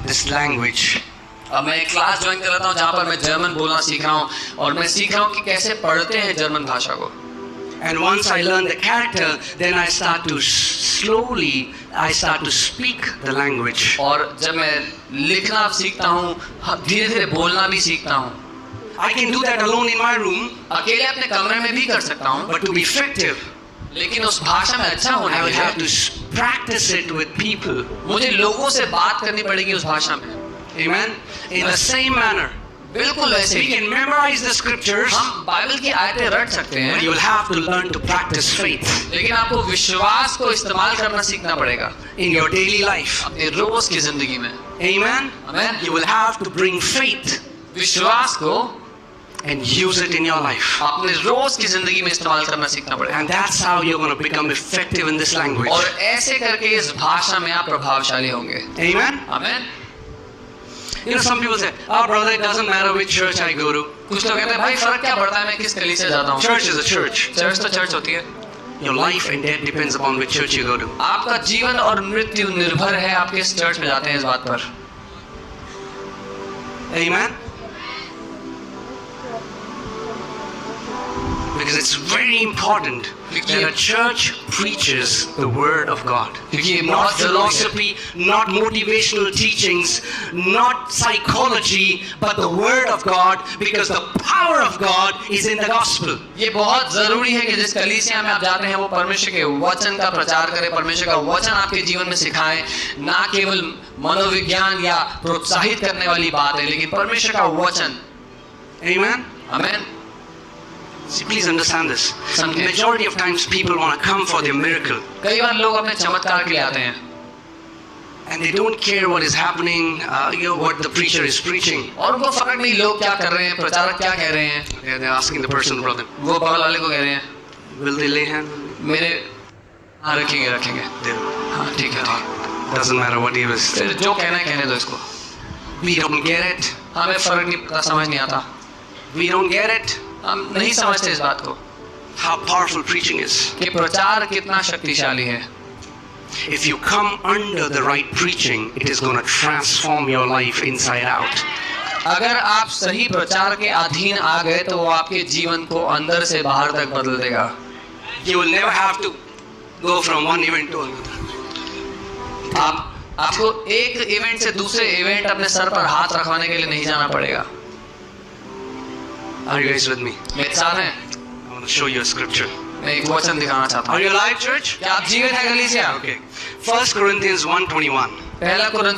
this language. अब मैं एक क्लास ज्वाइन कर रहा हूँ जहाँ पर मैं जर्मन बोलना सीख रहा हूँ और मैं सीख रहा हूँ कि कैसे पढ़ते हैं जर्मन भाषा को. And once I learn the character, then I start to speak the language. और जब मैं लिखना सीखता हूँ, धीरे धीरे बोलना भी सीखता हूँ. I can do that alone in my room, अकेले अपने कमरे में भी कर सकता हूँ, but to be effective, लेकिन उस भाषा में अच्छा होने I के will have लिए to practice it with people. मुझे लोगों से बात करनी पड़ेगी उस भाषा में. Amen? In the same manner, बिल्कुल वैसे we he can memorize the scriptures, हम बाइबल की आयतें रट सकते but हैं, you will have to learn to practice faith लेकिन आपको विश्वास को इस्तेमाल करना सीखना पड़ेगा in your daily life. अपने रोज की जिंदगी में. Amen? Amen. You will have to bring faith विश्वास को and use it in your life. अपने रोज की जिंदगी में इस्तेमाल करना सीखना पड़ेगा. And that's how you're going to become effective in this language. और ऐसे करके इस भाषा में आप प्रभावशाली होंगे. Amen? आमीन. You know, some people say, oh brother, it doesn't matter which church I go to. कुछ लोग कहते हैं भाई फर्क क्या पड़ता है मैं किस कलीसिया से जाता हूँ. Church is a church. Church तो चर्च होती है. Your life and death depends upon which church you go to. आपका जीवन और मृत्यु निर्भर है आप किस चर्च में जाते हैं इस बात पर. Amen? Because it's very important that a church preaches the word of God. क्योंकि ये Not बहुत जरूरी है. philosophy, not motivational teachings, not psychology, but the word of God, because the power of God is in the gospel. ये बहुत जरूरी है कि जिस कलीसिया में आप जाते हैं वो परमेश्वर के वचन का प्रचार करें, परमेश्वर का वचन आपके जीवन में सिखाएं, ना केवल मनोविज्ञान या प्रोत्साहित करने वाली बात है, लेकिन परमेश्वर का वचन. Amen? आमीन. See, please understand this. समझें. Majority of times people want to come for their miracle, कई बार लोग अपने चमत्कार के लिए आते हैं and they don't care what is happening, what the preacher is preaching. और उनको फर्क नहीं लोग क्या कर रहे हैं, प्रचारक क्या कह रहे हैं. They're asking the person, brother, वो बगल वाले को कह रहे हैं will they lay hand? मेरे. हाँ रखेंगे रखेंगे. हाँ ठीक है ठीक है. Doesn't matter what he was. फिर जो कहना है कहने दो इसको. We don't get it. हमें फर्क नहीं समझ नहीं आता. We don't get it. हम नहीं समझते इस बात को How powerful preaching is. कि प्रचार कितना शक्तिशाली है. If you come under the right preaching, it is going to transform your life inside out. अगर आप सही प्रचार के अधीन आ गए तो वो आपके जीवन को अंदर से बाहर तक बदल देगा. You will never have to go from one event to another. आपको एक इवेंट से दूसरे इवेंट अपने सर पर हाथ रखवाने के लिए नहीं जाना पड़ेगा. Are you guys with me? मेरे साथ हैं. I want to show you a scripture. मैं एक वचन दिखाना चाहता Are हूँ. you alive, church? क्या आप जीवित हैं कलीसिया? Okay. 1 Corinthians 1:21. पहला कुरिन्थियों